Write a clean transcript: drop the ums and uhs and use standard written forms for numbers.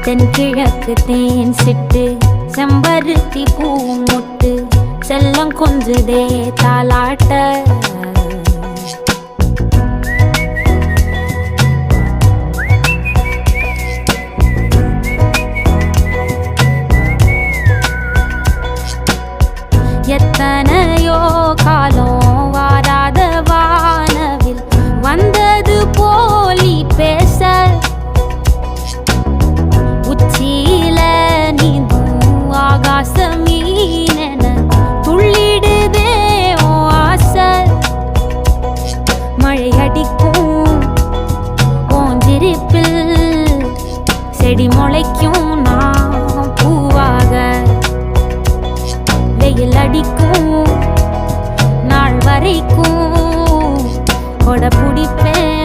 தென்கிழக்கு தேன் சிட்டு செம்பருத்தி பூ முட்டு செல்லம் கொஞ்சுதே தாலாட்ட எத்தனையோ காலம் வாராத வானவில் வந்தது போலி பேச உச்சியில நீந்தும் ஆகாச மீனென துள்ளிடுதே ஓ ஆசை மழை அடிக்கும் ஓஞ்சிருப்பில் செடி முளைக்கும் நான் பூவாக வெயில் அடிக்கும் நாள் வரைக்கும் கொடை பிடிப்பேன்